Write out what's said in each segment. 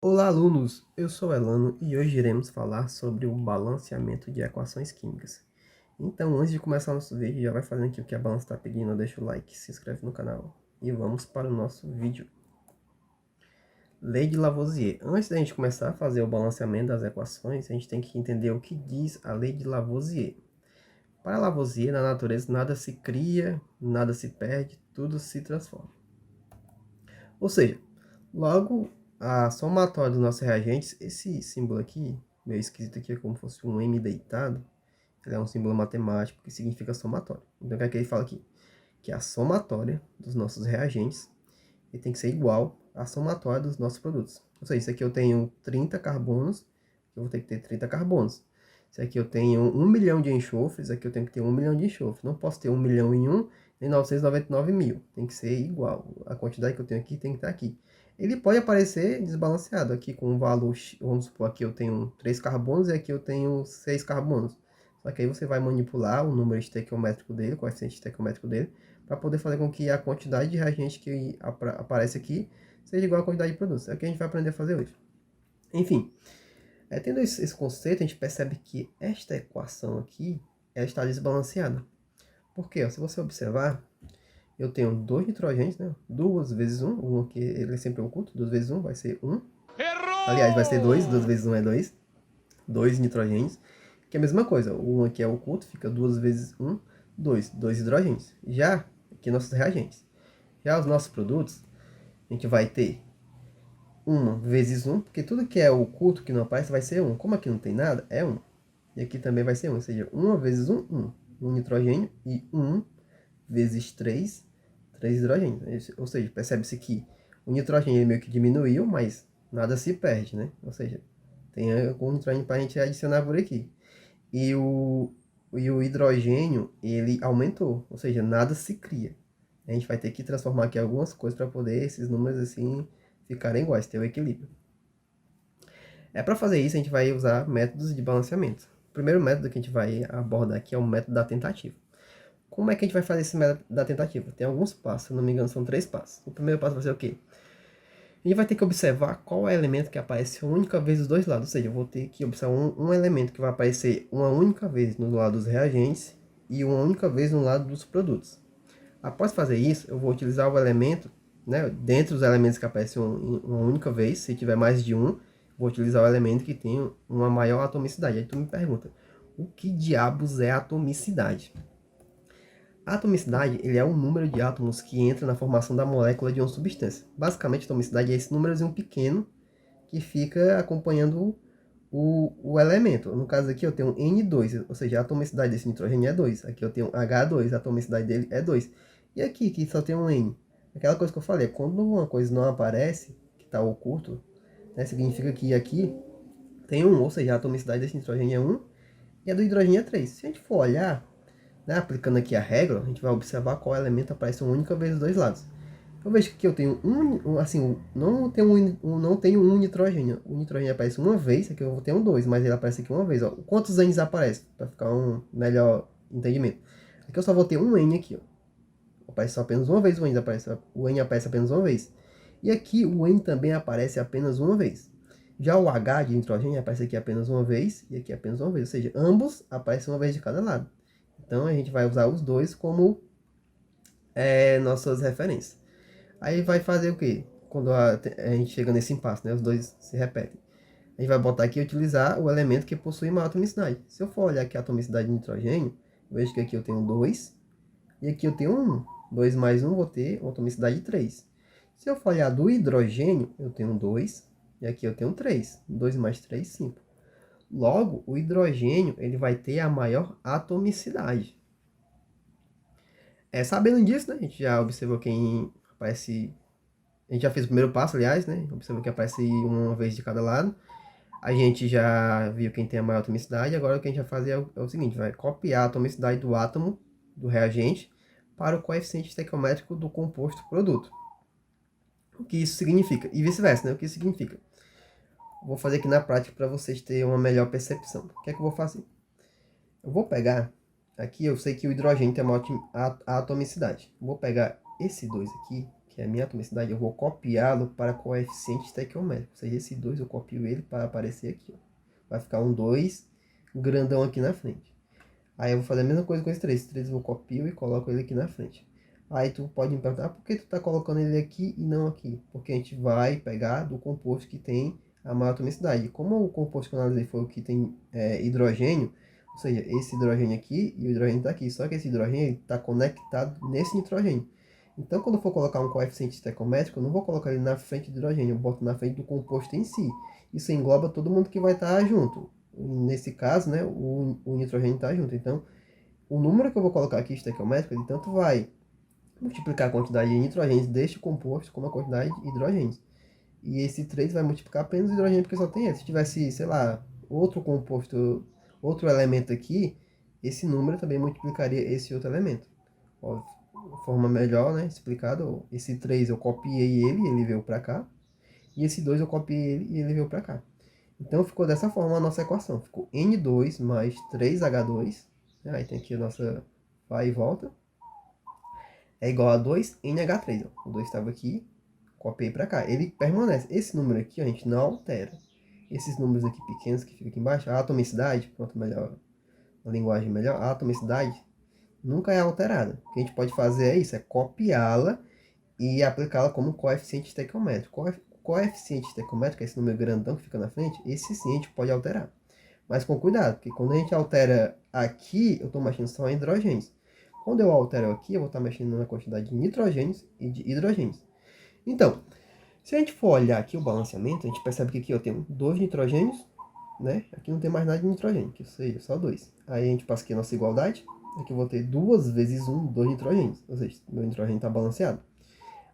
Olá, alunos! Eu sou Elano e hoje iremos falar sobre o balanceamento de equações químicas. Então, antes de começar nosso vídeo, já vai fazendo aqui o que a balança está pedindo, deixa o like, se inscreve no canal e vamos para o nosso vídeo. Lei de Lavoisier. Antes da gente começar a fazer o balanceamento das equações, a gente tem que entender o que diz a Lei de Lavoisier. Para Lavoisier, na natureza, nada se cria, nada se perde, tudo se transforma. Ou seja, logo, a somatória dos nossos reagentes, esse símbolo aqui, meio esquisito aqui, é como se fosse um M deitado, ele é um símbolo matemático que significa somatória. Então, o que é que ele fala aqui? Que a somatória dos nossos reagentes ele tem que ser igual à somatória dos nossos produtos. Ou seja, isso aqui eu tenho 30 carbonos, eu vou ter que ter 30 carbonos. Se aqui eu tenho 1 milhão de enxofres, aqui eu tenho que ter 1 milhão de enxofres. Não posso ter 1 milhão em um, nem 999 mil. Tem que ser igual. A quantidade que eu tenho aqui tem que estar aqui. Ele pode aparecer desbalanceado aqui com um valor, vamos supor, aqui eu tenho 3 carbonos e aqui eu tenho 6 carbonos. Só que aí você vai manipular o número estequiométrico dele, o coeficiente estequiométrico dele, para poder fazer com que a quantidade de reagente que aparece aqui seja igual à quantidade de produtos. É o que a gente vai aprender a fazer hoje. Enfim, tendo esse conceito, a gente percebe que esta equação aqui ela está desbalanceada. Por quê? Se você observar, eu tenho dois nitrogênios, né? 2 vezes 1, um aqui ele é sempre oculto, 2 vezes 1 vai ser 1. Errou! Aliás, vai ser 2, 2 vezes 1 é 2. 2 nitrogênios, que é a mesma coisa. O 1 aqui é oculto, fica 2 vezes 1, 2. 2 hidrogênios. Já aqui nossos reagentes. Já os nossos produtos, a gente vai ter 1 vezes 1, porque tudo que é oculto, que não aparece, vai ser 1. Como aqui não tem nada, é 1. E aqui também vai ser 1, ou seja, 1 vezes 1, 1. 1 nitrogênio e 1 vezes 3, 3 hidrogênios. Ou seja, percebe-se que o nitrogênio ele meio que diminuiu, mas nada se perde, né? Ou seja, tem algum nitrogênio para a gente adicionar por aqui. E o hidrogênio, ele aumentou, ou seja, nada se cria. A gente vai ter que transformar aqui algumas coisas para poder esses números assim ficarem iguais, ter o equilíbrio. Para fazer isso, a gente vai usar métodos de balanceamento. O primeiro método que a gente vai abordar aqui é o método da tentativa. Como é que a gente vai fazer esse método da tentativa? Tem alguns passos, se não me engano são 3 passos. O primeiro passo vai ser o quê? A gente vai ter que observar qual é o elemento que aparece uma única vez dos dois lados. Ou seja, eu vou ter que observar um elemento que vai aparecer uma única vez no lado dos reagentes e uma única vez no lado dos produtos. Após fazer isso, eu vou utilizar o elemento, né, dentre os elementos que aparecem uma única vez, se tiver mais de um, vou utilizar o elemento que tem uma maior atomicidade. Aí tu me pergunta, o que diabos é atomicidade? A atomicidade ele é o número de átomos que entra na formação da molécula de uma substância. Basicamente, a atomicidade é esse númerozinho pequeno que fica acompanhando o elemento. No caso aqui eu tenho N2, ou seja, a atomicidade desse nitrogênio é 2. Aqui eu tenho H2, a atomicidade dele é 2. E aqui, que só tem um N. Aquela coisa que eu falei, quando uma coisa não aparece, que está oculto, né, significa que aqui tem um, ou seja, a atomicidade desse nitrogênio é 1 e a do hidrogênio é 3. Se a gente for olhar, né, aplicando aqui a regra, a gente vai observar qual elemento aparece uma única vez dos dois lados. Eu vejo que aqui eu tenho assim, não tenho um nitrogênio. O nitrogênio aparece uma vez, aqui eu tenho dois, mas ele aparece aqui uma vez. Ó. Quantos N's aparecem? Para ficar um melhor entendimento. Aqui eu só vou ter um N aqui, ó. Aparece só apenas uma vez, o N aparece apenas uma vez. E aqui o N também aparece apenas uma vez. Já o H de nitrogênio aparece aqui apenas uma vez e aqui apenas uma vez. Ou seja, ambos aparecem uma vez de cada lado. Então a gente vai usar os dois como nossas referências. Aí vai fazer o quê? Quando a gente chega nesse impasse, né? Os dois se repetem. A gente vai botar aqui e utilizar o elemento que possui maior atomicidade. Se eu for olhar aqui a atomicidade de nitrogênio, vejo que aqui eu tenho 2 e aqui eu tenho 1. 2 mais 1 vou ter uma atomicidade de 3. Se eu for olhar do hidrogênio, eu tenho 2 e aqui eu tenho 3. 2 mais 3, 5. Logo, o hidrogênio ele vai ter a maior atomicidade. Sabendo disso, né, a gente já observou quem aparece. A gente já fez o primeiro passo, aliás, né? Observou que aparece uma vez de cada lado. A gente já viu quem tem a maior atomicidade. Agora o que a gente vai fazer é o seguinte: vai copiar a atomicidade do átomo, do reagente, para o coeficiente estequiométrico do composto produto. O que isso significa? E vice-versa, né? O que isso significa? Vou fazer aqui na prática para vocês terem uma melhor percepção. O que é que eu vou fazer? Eu vou pegar, aqui eu sei que o hidrogênio tem a maior atomicidade. Vou pegar esse 2 aqui, que é a minha atomicidade, eu vou copiá-lo para coeficiente estequiométrico. Ou seja, esse 2 eu copio ele para aparecer aqui. Ó. Vai ficar um 2 grandão aqui na frente. Aí eu vou fazer a mesma coisa com esse 3. Esse 3 eu copio e coloco ele aqui na frente. Aí tu pode me perguntar, por que tu está colocando ele aqui e não aqui? Porque a gente vai pegar do composto que tem a maior atomicidade. Como o composto que eu analisei foi o que tem hidrogênio, ou seja, esse hidrogênio aqui e o hidrogênio está aqui. Só que esse hidrogênio está conectado nesse nitrogênio. Então, quando eu for colocar um coeficiente estequiométrico, eu não vou colocar ele na frente do hidrogênio, eu boto na frente do composto em si. Isso engloba todo mundo que vai estar junto. Nesse caso, né, o nitrogênio está junto. Então, o número que eu vou colocar aqui estequiométrico, ele tanto vai multiplicar a quantidade de nitrogênios deste composto como a quantidade de hidrogênios. E esse 3 vai multiplicar apenas o hidrogênio, porque só tem esse. Se tivesse, sei lá, outro composto, outro elemento aqui, esse número também multiplicaria esse outro elemento. Ó, de forma melhor, né, explicado, esse 3 eu copiei ele, e ele veio para cá. E esse 2 eu copiei ele e ele veio para cá. Então ficou dessa forma a nossa equação. Ficou N2 mais 3H2. Aí tem aqui a nossa vai e volta. É igual a 2NH3. Ó. O 2 estava aqui, copiei para cá. Ele permanece. Esse número aqui a gente não altera. Esses números aqui pequenos que ficam aqui embaixo, a atomicidade, pronto, melhor, uma linguagem melhor, a atomicidade nunca é alterada. O que a gente pode fazer é isso, é copiá-la e aplicá-la como coeficiente estequiométrico. Coeficiente estequiométrico, esse número grandão que fica na frente, esse sim a gente pode alterar. Mas com cuidado, porque quando a gente altera aqui, eu estou mexendo só em hidrogênios. Quando eu altero aqui, eu vou estar mexendo na quantidade de nitrogênios e de hidrogênios. Então, se a gente for olhar aqui o balanceamento, a gente percebe que aqui eu tenho 2 nitrogênios, né? Aqui não tem mais nada de nitrogênio, que seja só 2. Aí a gente passa aqui a nossa igualdade. Aqui eu vou ter 2 vezes 1, 2 nitrogênios. Ou seja, meu nitrogênio está balanceado.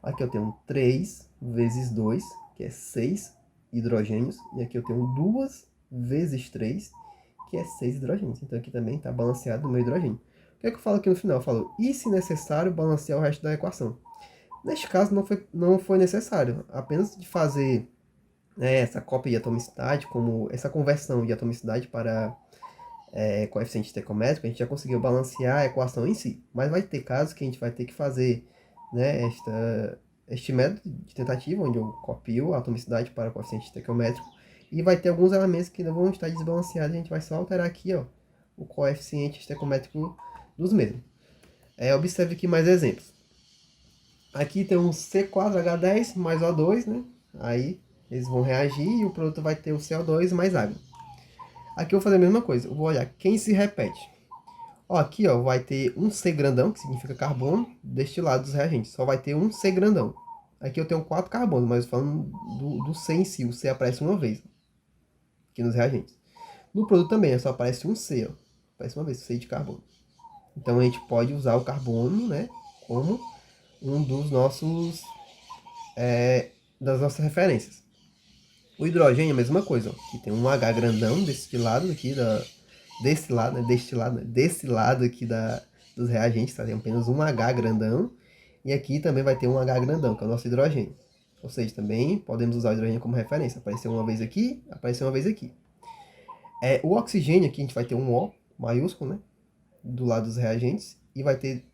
Aqui eu tenho 3 vezes 2, que é 6 hidrogênios. E aqui eu tenho 2 vezes 3, que é 6 hidrogênios. Então aqui também está balanceado o meu hidrogênio. O que é que eu falo aqui no final? Eu falo, e se necessário, balancear o resto da equação? Neste caso não foi necessário. Apenas de fazer essa cópia de atomicidade, como essa conversão de atomicidade para coeficiente estequiométrico, a gente já conseguiu balancear a equação em si. Mas vai ter casos que a gente vai ter que fazer, né, este método de tentativa, onde eu copio a atomicidade para o coeficiente estequiométrico, e vai ter alguns elementos que não vão estar desbalanceados, a gente vai só alterar aqui, ó, o coeficiente estequiométrico dos mesmos. Observe aqui mais exemplos. Aqui tem um C4H10 mais O2, né? Aí eles vão reagir e o produto vai ter o CO2 mais água. Aqui eu vou fazer a mesma coisa. Eu vou olhar quem se repete. Ó, aqui ó, vai ter um C grandão, que significa carbono, deste lado dos reagentes. Só vai ter um C grandão. Aqui eu tenho 4 carbonos, mas falando do C em si. O C aparece uma vez aqui nos reagentes. No produto também, só aparece um C, ó. Aparece uma vez, C de carbono. Então a gente pode usar o carbono, né, como um dos nossos das nossas referências. O hidrogênio é a mesma coisa, ó, que tem um H grandão desse lado aqui desse lado aqui dos reagentes, tá? Tem apenas um H grandão, e aqui também vai ter um H grandão, que é o nosso hidrogênio. Ou seja, também podemos usar o hidrogênio como referência. Apareceu uma vez aqui, apareceu uma vez aqui. O oxigênio aqui a gente vai ter um O maiúsculo, né? Do lado dos reagentes, e vai ter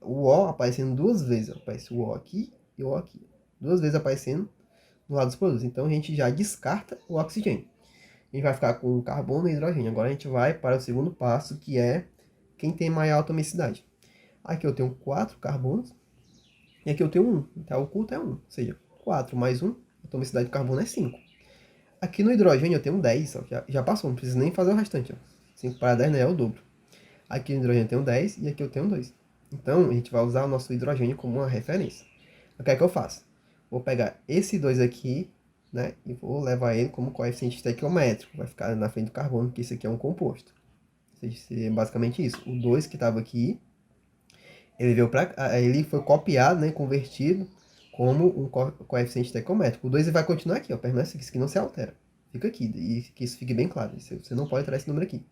o O aparecendo duas vezes. Ó. Aparece o O aqui e o O aqui. Duas vezes aparecendo no lado dos produtos. Então a gente já descarta o oxigênio. A gente vai ficar com o carbono e hidrogênio. Agora a gente vai para o segundo passo, que é quem tem maior atomicidade. Aqui eu tenho 4 carbonos e aqui eu tenho 1. Então o oculto é 1. Ou seja, 4 mais 1, a atomicidade do carbono é 5. Aqui no hidrogênio eu tenho 10. Ó, já passou, não precisa nem fazer o restante. Ó. 5 para 10 né, é o dobro. Aqui no hidrogênio eu tenho 10 e aqui eu tenho 2. Então a gente vai usar o nosso hidrogênio como uma referência. O que é que eu faço? Vou pegar esse 2 aqui, né, e vou levar ele como coeficiente estequiométrico. Vai ficar na frente do carbono, porque isso aqui é um composto. Ou seja, é basicamente isso. O 2 que estava aqui, ele foi copiado, né, convertido como um coeficiente estequiométrico. O 2 vai continuar aqui, ó, permanece aqui, isso aqui não se altera. Fica aqui, e que isso fique bem claro. Você não pode alterar esse número aqui.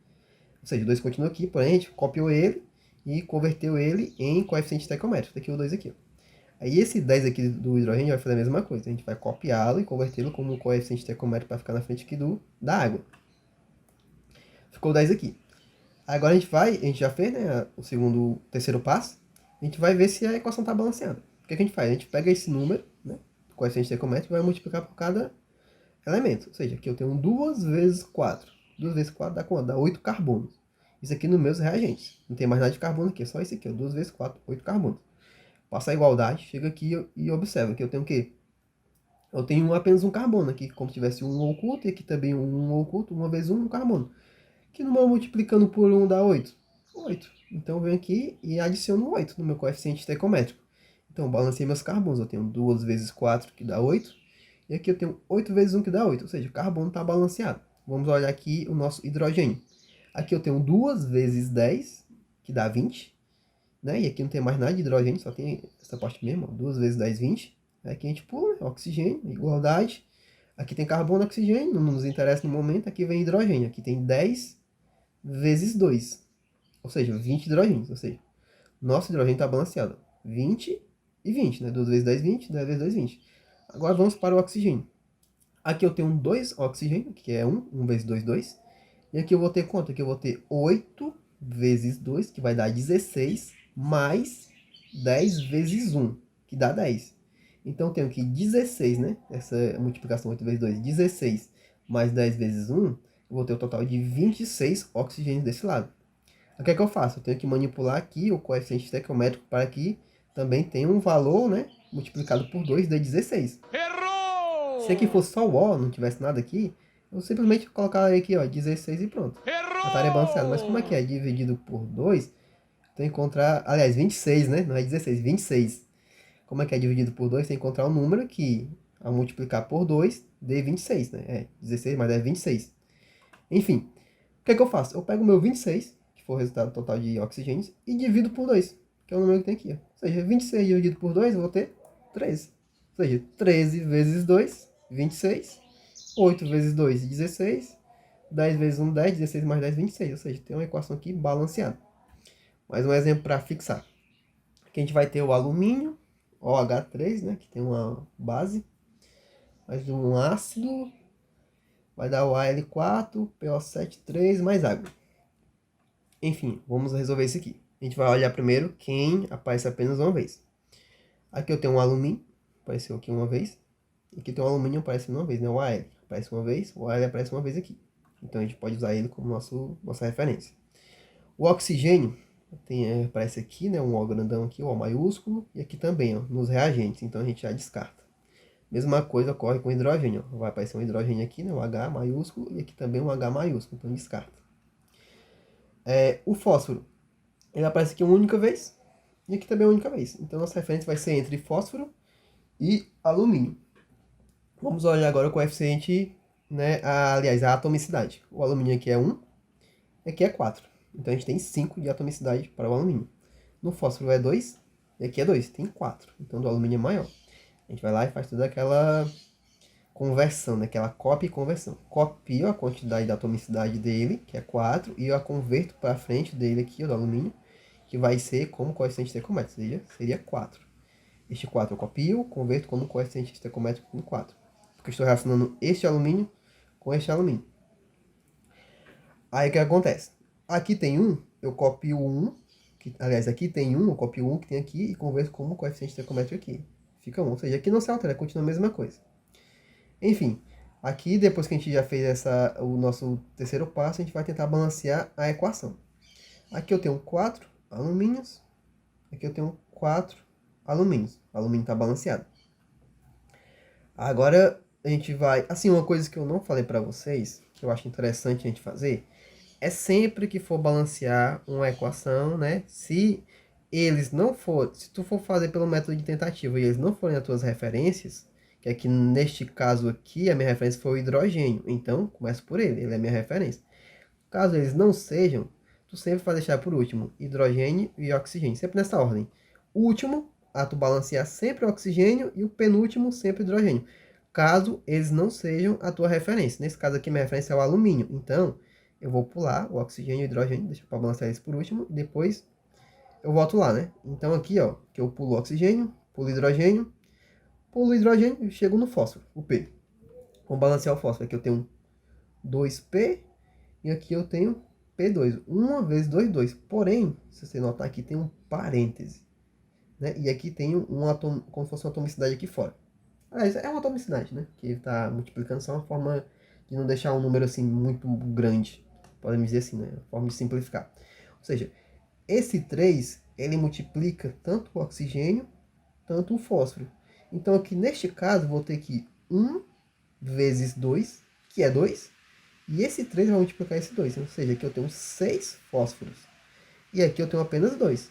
Ou seja, o 2 continua aqui, porém a gente copiou ele e converteu ele em coeficiente estequiométrico. Daqui o 2 aqui, ó. Aí esse 10 aqui do hidrogênio vai fazer a mesma coisa. A gente vai copiá-lo e convertê-lo como um coeficiente estequiométrico para ficar na frente aqui da água. Ficou 10 aqui. Agora a gente já fez, né, o terceiro passo. A gente vai ver se a equação está balanceada. que a gente faz? A gente pega esse número, né, coeficiente estequiométrico, e vai multiplicar por cada elemento. Ou seja, aqui eu tenho 2 vezes 4. 2 vezes 4 dá quanto? Dá 8 carbonos. Isso aqui nos meus reagentes. Não tem mais nada de carbono aqui, é só isso aqui, ó. 2 vezes 4, 8 carbonos. Passa a igualdade, chega aqui e observa que eu tenho o quê? Eu tenho apenas um carbono aqui, como se tivesse um oculto, e aqui também um oculto, uma vezes um carbono. Que número multiplicando por 1 dá 8? 8. Então eu venho aqui e adiciono 8 no meu coeficiente estequiométrico. Então eu balancei meus carbonos. Eu tenho 2 vezes 4, que dá 8. E aqui eu tenho 8 vezes 1, que dá 8. Ou seja, o carbono está balanceado. Vamos olhar aqui o nosso hidrogênio. Aqui eu tenho 2 vezes 10, que dá 20. Né? E aqui não tem mais nada de hidrogênio, só tem essa parte mesmo. 2 vezes 10, 20. Aqui a gente pula, oxigênio, igualdade. Aqui tem carbono e oxigênio, não nos interessa no momento. Aqui vem hidrogênio. Aqui tem 10 vezes 2. Ou seja, 20 hidrogênios. Ou seja, nosso hidrogênio está balanceado. 20 e 20, né? 2 vezes 10, 20. 10 vezes 2, 20. Agora vamos para o oxigênio. Aqui eu tenho 2 oxigênio, que é 1. 1 vezes 2, 2. E aqui eu vou ter quanto? Aqui eu vou ter 8 vezes 2, que vai dar 16, mais 10 vezes 1, que dá 10. Então eu tenho aqui 16, né? Essa multiplicação 8 vezes 2, 16 mais 10 vezes 1, eu vou ter o total de 26 oxigênios desse lado. O que é que eu faço? Eu tenho que manipular aqui o coeficiente estequiométrico para que também tenha um valor, né, multiplicado por 2 de 16. Errou! Se aqui fosse só o O, não tivesse nada aqui, eu simplesmente colocaria aqui, ó, 16 e pronto. Errou! Já estaria balanceado. Mas como é que é? Dividido por 2, tem que encontrar, aliás, 26, né? Não é 16, 26. Como é que é dividido por 2? Tem que encontrar um número que, ao multiplicar por 2, dê 26, né? É, 16 mais 10 é 26. Enfim, o que é que eu faço? Eu pego o meu 26, que for o resultado total de oxigênios, e divido por 2, que é o número que tem aqui. Ó. Ou seja, 26 dividido por 2, eu vou ter 13. Ou seja, 13 vezes 2, 26. 8 vezes 2, 16. 10 vezes 1, 10. 16 mais 10, 26. Ou seja, tem uma equação aqui balanceada. Mais um exemplo para fixar. Aqui a gente vai ter o alumínio, OH3, né, que tem uma base. Mais um ácido, vai dar o Al4, PO7, 3, mais água. Enfim, vamos resolver isso aqui. A gente vai olhar primeiro quem aparece apenas uma vez. Aqui eu tenho um alumínio, apareceu aqui uma vez. Aqui tem um alumínio aparecendo uma vez, né? O Al aparece uma vez, o Al aparece uma vez aqui. Então a gente pode usar ele como nossa referência. O oxigênio aparece aqui, né? Um O grandão aqui, o O maiúsculo. E aqui também, ó, nos reagentes. Então a gente já descarta. Mesma coisa ocorre com o hidrogênio. Ó. Vai aparecer um hidrogênio aqui, né? Um H maiúsculo. E aqui também um H maiúsculo. Então descarta. O fósforo, ele aparece aqui uma única vez. E aqui também uma única vez. Então nossa referência vai ser entre fósforo e alumínio. Vamos olhar agora o coeficiente, né? Aliás, a atomicidade. O alumínio aqui é 1, aqui é 4. Então a gente tem 5 de atomicidade para o alumínio. No fósforo é 2, e aqui é 2, tem 4. Então do alumínio é maior. A gente vai lá e faz toda aquela conversão, né? Aquela cópia e conversão. Copio a quantidade da atomicidade dele, que é 4, e eu a converto para frente dele aqui, do alumínio, que vai ser como coeficiente estequiométrico, ou seja, seria 4. Este 4 eu copio, converto como coeficiente estequiométrico em 4. Porque eu estou relacionando este alumínio com este alumínio. Aí o que acontece? Aqui tem 1, eu copio 1, aliás, aqui tem 1, eu copio 1 que tem aqui e converto como coeficiente estequiométrico aqui. Fica 1, ou seja, aqui não se altera, continua a mesma coisa. Enfim, aqui depois que a gente já fez o nosso terceiro passo, a gente vai tentar balancear a equação. Aqui eu tenho 4 alumínios, aqui eu tenho 4 alumínios. O alumínio está balanceado. Agora a gente vai... Assim, uma coisa que eu não falei para vocês, que eu acho interessante a gente fazer, é sempre que for balancear uma equação, né? Se tu for fazer pelo método de tentativa e eles não forem as tuas referências, que aqui neste caso aqui a minha referência foi o hidrogênio, então começo por ele é minha referência. Caso eles não sejam, tu sempre vai deixar por último hidrogênio e oxigênio, sempre nessa ordem. O último, tu balancear sempre o oxigênio e o penúltimo sempre o hidrogênio. Caso eles não sejam a tua referência. Nesse caso aqui minha referência é o alumínio, então eu vou pular o oxigênio e o hidrogênio, deixa para balancear eles por último, e depois eu volto lá, né? Então aqui, ó, que eu pulo o oxigênio, pulo o hidrogênio e chego no fósforo, o P. Vamos balancear o fósforo. Aqui eu tenho 2P e aqui eu tenho P2. 1 vezes 2, 2. Porém, se você notar aqui, tem um parêntese. né? E aqui tem como se fosse uma atomicidade aqui fora. Aliás, é uma atomicidade, né? Que ele está multiplicando só uma forma de não deixar um número assim muito grande. Podemos dizer assim, né? Uma forma de simplificar. Ou seja, esse 3, ele multiplica tanto o oxigênio, tanto o fósforo. Então aqui neste caso, vou ter que 1 vezes 2, que é 2, e esse 3 vai multiplicar esse 2. Ou seja, aqui eu tenho 6 fósforos. E aqui eu tenho apenas 2.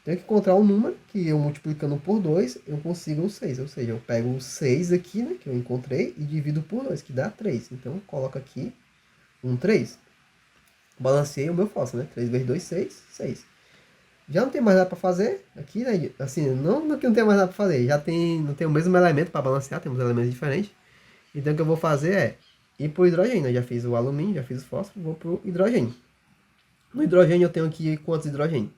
Tenho que encontrar um número que eu multiplicando por 2, eu consigo um 6. Ou seja, eu pego o 6 aqui, né, que eu encontrei, e divido por 2, que dá 3. Então, eu coloco aqui um 3. Balanceei o meu fósforo, né? 3 vezes 2, 6, 6. Já não tem mais nada para fazer aqui, né? Assim, não que não tem mais nada para fazer. Já tem, não tem o mesmo elemento para balancear, temos elementos diferentes. Então, o que eu vou fazer é ir para o hidrogênio. Eu já fiz o alumínio, já fiz o fósforo, vou para o hidrogênio. No hidrogênio, eu tenho aqui quantos hidrogênio?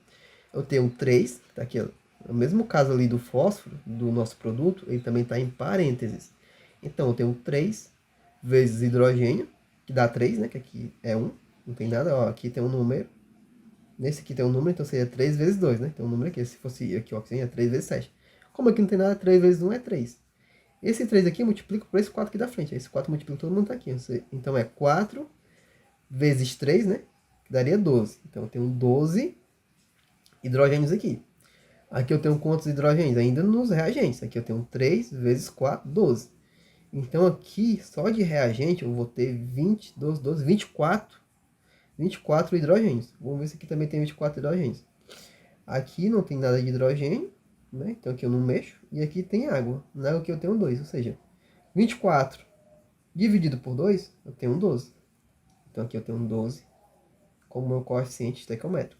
Eu tenho 3, que está aqui, ó. No mesmo caso ali do fósforo, do nosso produto, ele também está em parênteses. Então, eu tenho 3 vezes hidrogênio, que dá 3, né? Que aqui é 1, não tem nada. Ó, aqui tem um número. Nesse aqui tem um número, então seria 3 vezes 2, né? Tem um número aqui. Se fosse aqui o oxigênio, é 3 vezes 7. Como aqui não tem nada, 3 vezes 1 é 3. Esse 3 aqui eu multiplico por esse 4 aqui da frente. Esse 4 multiplica todo mundo tá aqui. Então, é 4 vezes 3, né? Que daria 12. Então, eu tenho 12 hidrogênios aqui. Aqui eu tenho quantos hidrogênios? Ainda nos reagentes. Aqui eu tenho 3 vezes 4, 12. Então aqui, só de reagente, eu vou ter 20, 12, 12, 24 hidrogênios. Vamos ver se aqui também tem 24 hidrogênios. Aqui não tem nada de hidrogênio, né? Então aqui eu não mexo. E aqui tem água. Na água aqui eu tenho 2, ou seja, 24 dividido por 2, eu tenho 12. Então aqui eu tenho 12 como meu coeficiente estequiométrico.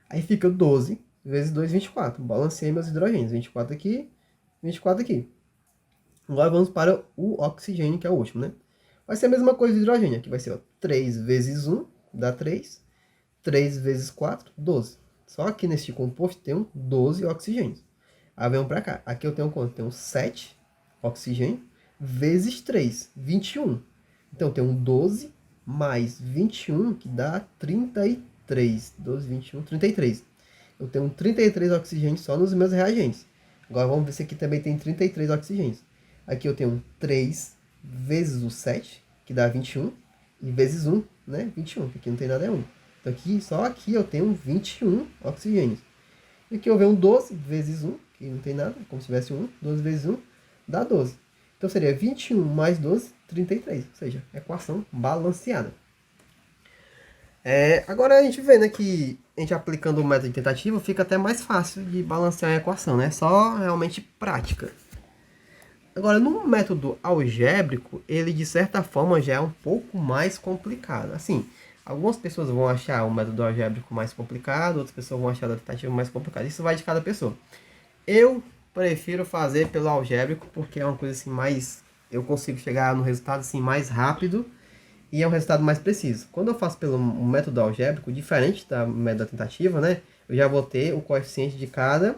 Aí fica 12 vezes 2, 24. Balanceei meus hidrogênios. 24 aqui, 24 aqui. Agora vamos para o oxigênio, que é o último, né? Vai ser a mesma coisa do hidrogênio. Aqui vai ser ó, 3 vezes 1, dá 3. 3 vezes 4, 12. Só que neste composto tem 12 oxigênios. Aí vamos para cá. Aqui eu tenho quanto? Tenho 7 oxigênio vezes 3, 21. Então eu tenho 12 mais 21, que dá 33. 12, 21, 33. Eu tenho 33 oxigênios só nos meus reagentes. Agora vamos ver se aqui também tem 33 oxigênios. Aqui eu tenho 3 vezes o 7, que dá 21, e vezes 1, né? 21, aqui não tem nada, é 1. Então aqui, só aqui eu tenho 21 oxigênios. E aqui eu venho 12 vezes 1, que não tem nada, como se tivesse 1. 12 vezes 1 dá 12. Então seria 21 mais 12, 33. Ou seja, equação balanceada. Agora a gente vê, né, que a gente aplicando o método de tentativa fica até mais fácil de balancear a equação, né? Só realmente prática. Agora, no método algébrico, ele de certa forma já é um pouco mais complicado. Assim, algumas pessoas vão achar o método algébrico mais complicado, outras pessoas vão achar a tentativa mais complicada. Isso vai de cada pessoa. Eu prefiro fazer pelo algébrico porque é uma coisa assim mais... Eu consigo chegar no resultado assim mais rápido e é um resultado mais preciso. Quando eu faço pelo método algébrico, diferente da método da tentativa, né? Eu já vou ter o coeficiente de cada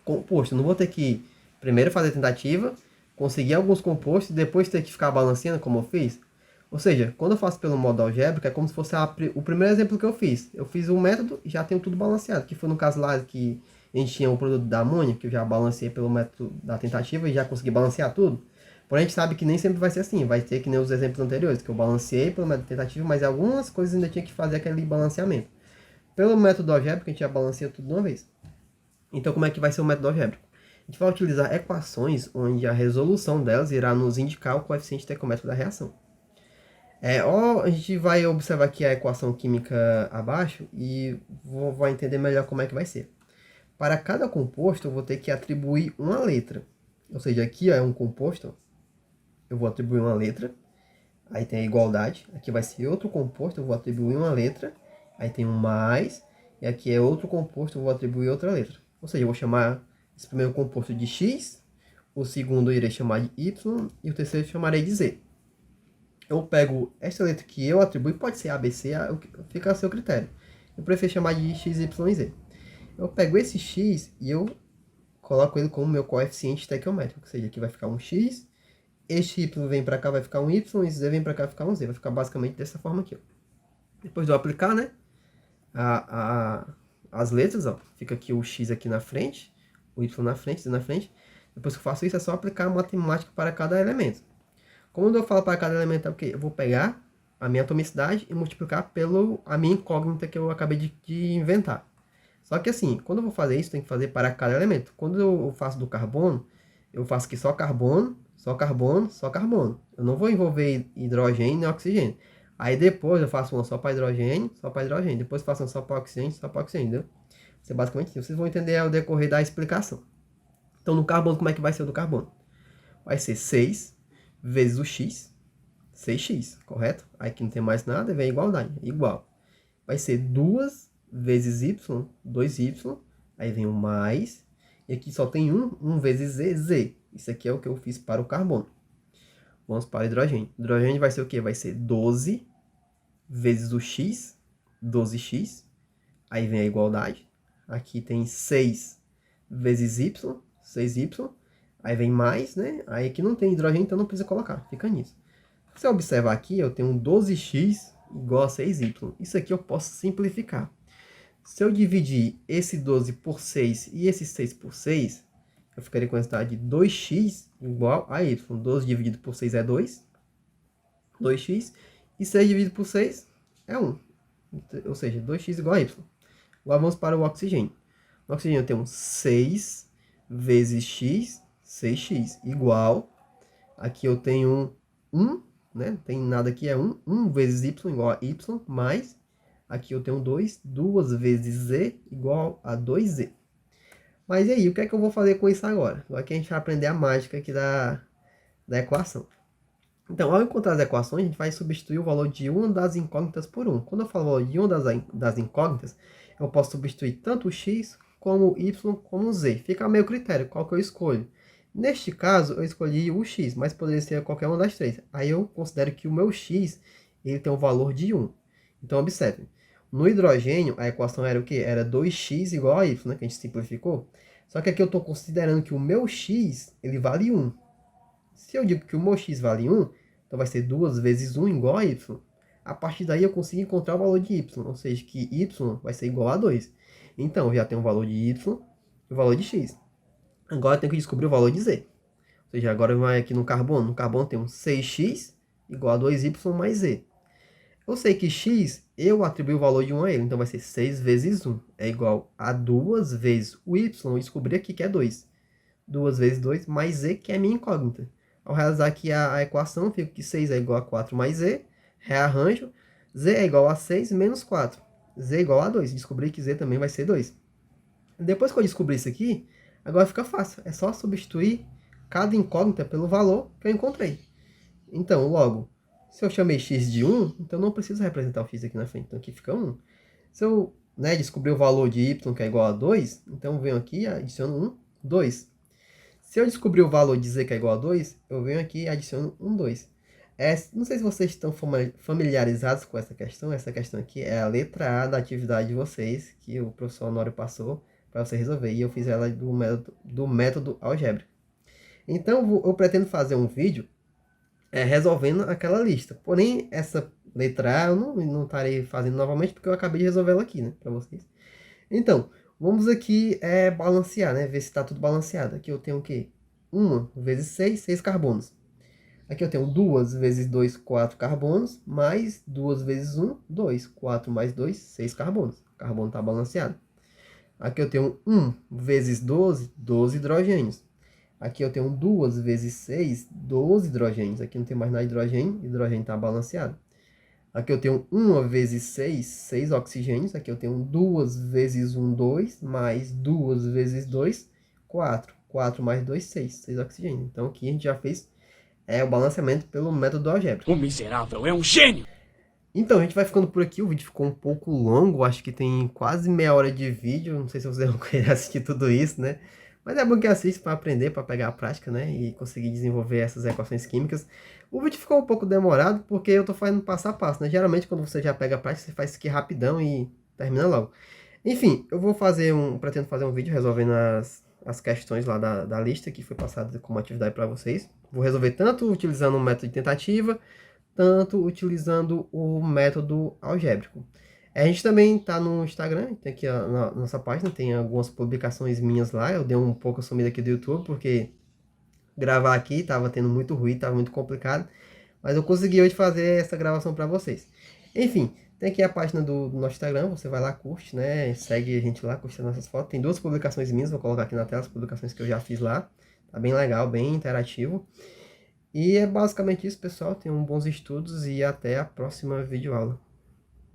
composto. Eu não vou ter que primeiro fazer a tentativa, conseguir alguns compostos e depois ter que ficar balanceando como eu fiz. Ou seja, quando eu faço pelo modo algébrico, é como se fosse o primeiro exemplo que eu fiz. Eu fiz o método e já tenho tudo balanceado, que foi no caso lá que a gente tinha o produto da amônia, que eu já balanceei pelo método da tentativa e já consegui balancear tudo. Porém, a gente sabe que nem sempre vai ser assim. Vai ter que nem os exemplos anteriores, que eu balanceei pelo método tentativo, mas algumas coisas ainda tinha que fazer aquele balanceamento. Pelo método algébrico, a gente já balanceia tudo de uma vez. Então, como é que vai ser o método algébrico? A gente vai utilizar equações onde a resolução delas irá nos indicar o coeficiente estequiométrico da reação. A gente vai observar aqui a equação química abaixo e vai entender melhor como é que vai ser. Para cada composto, eu vou ter que atribuir uma letra. Ou seja, aqui é um composto, eu vou atribuir uma letra. Aí tem a igualdade. Aqui vai ser outro composto, eu vou atribuir uma letra. Aí tem um mais. E aqui é outro composto, eu vou atribuir outra letra. Ou seja, eu vou chamar esse primeiro composto de X, o segundo eu irei chamar de Y e o terceiro eu chamarei de Z. Eu pego essa letra que eu atribuo, pode ser A, B, C, fica a seu critério. Eu prefiro chamar de X, Y e Z. Eu pego esse X e eu coloco ele como meu coeficiente estequiométrico, ou seja, aqui vai ficar um X, este Y vem para cá, vai ficar um Y, esse Z vem para cá, vai ficar um Z. Vai ficar basicamente dessa forma aqui, ó. Depois de eu aplicar, né, as letras, ó, fica aqui o X aqui na frente, o y na frente, z na frente. Depois que eu faço isso, é só aplicar a matemática para cada elemento. Quando eu falo para cada elemento, é o quê? Eu vou pegar a minha atomicidade e multiplicar pela minha incógnita que eu acabei de inventar. Só que assim, quando eu vou fazer isso, tem que fazer para cada elemento. Quando eu faço do carbono, eu faço aqui só carbono, só carbono, só carbono. Eu não vou envolver hidrogênio nem oxigênio. Aí depois eu faço uma só para hidrogênio, só para hidrogênio. Depois faço uma só para oxigênio, só para oxigênio, entendeu? Isso é basicamente isso. Vocês vão entender ao decorrer da explicação. Então no carbono, como é que vai ser o do carbono? Vai ser 6 vezes o x, 6x, correto? Aí aqui não tem mais nada, vem a igualdade, igual. Vai ser 2 vezes y, 2y, aí vem o mais, e aqui só tem 1 vezes z, z. Isso aqui é o que eu fiz para o carbono. Vamos para o hidrogênio. O hidrogênio vai ser o quê? Vai ser 12 vezes o x, 12x, aí vem a igualdade. Aqui tem 6 vezes y, 6y, aí vem mais, né? Aí aqui não tem hidrogênio, então não precisa colocar, fica nisso. Se você observar aqui, eu tenho 12x igual a 6y. Isso aqui eu posso simplificar. Se eu dividir esse 12 por 6 e esse 6 por 6, eu ficaria com a resultado de 2x igual a y. 12 dividido por 6 é 2. 2x. E 6 dividido por 6 é 1. Ou seja, 2x igual a y. Agora vamos para o oxigênio. No oxigênio eu tenho 6 vezes x, 6x, igual. Aqui eu tenho 1, né? Não tem nada aqui, é 1. 1 vezes y igual a y, mais. Aqui eu tenho 2. 2 vezes z igual a 2z. Mas e aí, o que é que eu vou fazer com isso agora? Agora que a gente vai aprender a mágica aqui da equação. Então, ao encontrar as equações, a gente vai substituir o valor de uma das incógnitas por 1. Quando eu falo o valor de uma das incógnitas, eu posso substituir tanto o x, como o y, como o z. Fica a meu critério, qual que eu escolho. Neste caso, eu escolhi o x, mas poderia ser qualquer uma das três. Aí eu considero que o meu x ele tem um valor de 1. Então, observe. No hidrogênio, a equação era o quê? Era 2x igual a y, né? Que a gente simplificou. Só que aqui eu estou considerando que o meu x ele vale 1. Se eu digo que o meu x vale 1, então vai ser 2 vezes 1 igual a y. A partir daí eu consigo encontrar o valor de y, ou seja, que y vai ser igual a 2. Então, eu já tenho o valor de y e o valor de x. Agora eu tenho que descobrir o valor de z. Ou seja, agora vai aqui no carbono. No carbono tem um 6x igual a 2y mais z. Eu sei que x, eu atribuí o valor de 1 a ele. Então, vai ser 6 vezes 1 é igual a 2 vezes o y. Eu descobri aqui que é 2. 2 vezes 2 mais z, que é minha incógnita. Ao realizar aqui a equação, fica que 6 é igual a 4 mais z. Rearranjo. Z é igual a 6 menos 4. Z é igual a 2. Descobri que z também vai ser 2. Depois que eu descobri isso aqui, agora fica fácil. É só substituir cada incógnita pelo valor que eu encontrei. Então, logo, se eu chamei x de 1, então não preciso representar o x aqui na frente. Então aqui fica 1. Se eu descobrir o valor de y, que é igual a 2, então eu venho aqui e adiciono 1, 2. Se eu descobrir o valor de z, que é igual a 2, eu venho aqui e adiciono 1, 2. Não sei se vocês estão familiarizados com essa questão. Essa questão aqui é a letra A da atividade de vocês, que o professor Honório passou para você resolver. E eu fiz ela do método algébrico. Então, eu pretendo fazer um vídeo resolvendo aquela lista. Porém, essa letra A eu não estarei fazendo novamente, porque eu acabei de resolver ela aqui, né, para vocês. Então, vamos aqui balancear, né, ver se está tudo balanceado. Aqui eu tenho o quê? 1 vezes 6, 6 carbonos. Aqui eu tenho 2 vezes 2, 4 carbonos, mais 2 vezes 1, 2. 4 mais 2, 6 carbonos. O carbono está balanceado. Aqui eu tenho 1 vezes 12, 12 hidrogênios. Aqui eu tenho 2 vezes 6, 12 hidrogênios. Aqui não tem mais nada de hidrogênio, hidrogênio está balanceado. Aqui eu tenho 1 vezes 6, 6 oxigênios. Aqui eu tenho 2 vezes 1, 2, mais 2 vezes 2, 4. 4 mais 2, 6, 6 oxigênios. Então aqui a gente já fez o balanceamento pelo método algébrico. O miserável é um gênio! Então, a gente vai ficando por aqui. O vídeo ficou um pouco longo, acho que tem quase meia hora de vídeo. Não sei se vocês vão querer assistir tudo isso, né? Mas é bom que assista para aprender, para pegar a prática, né? E conseguir desenvolver essas equações químicas. O vídeo ficou um pouco demorado porque eu tô fazendo passo a passo, né? Geralmente, quando você já pega a prática, você faz isso aqui rapidão e termina logo. Enfim, eu vou pretendo fazer um vídeo resolvendo as questões lá da lista que foi passada como atividade para vocês. Vou resolver tanto utilizando o método de tentativa, tanto utilizando o método algébrico. A gente também tá no Instagram, tem aqui na nossa página, tem algumas publicações minhas lá. Eu dei um pouco sumida aqui do YouTube, porque gravar aqui tava tendo muito ruído, tava muito complicado. Mas eu consegui hoje fazer essa gravação para vocês. Enfim, tem aqui a página do nosso Instagram, você vai lá, curte, né? Segue a gente lá, curte as nossas fotos. Tem duas publicações minhas, vou colocar aqui na tela as publicações que eu já fiz lá. Tá bem legal, bem interativo. E é basicamente isso, pessoal. Tenham bons estudos e até a próxima videoaula.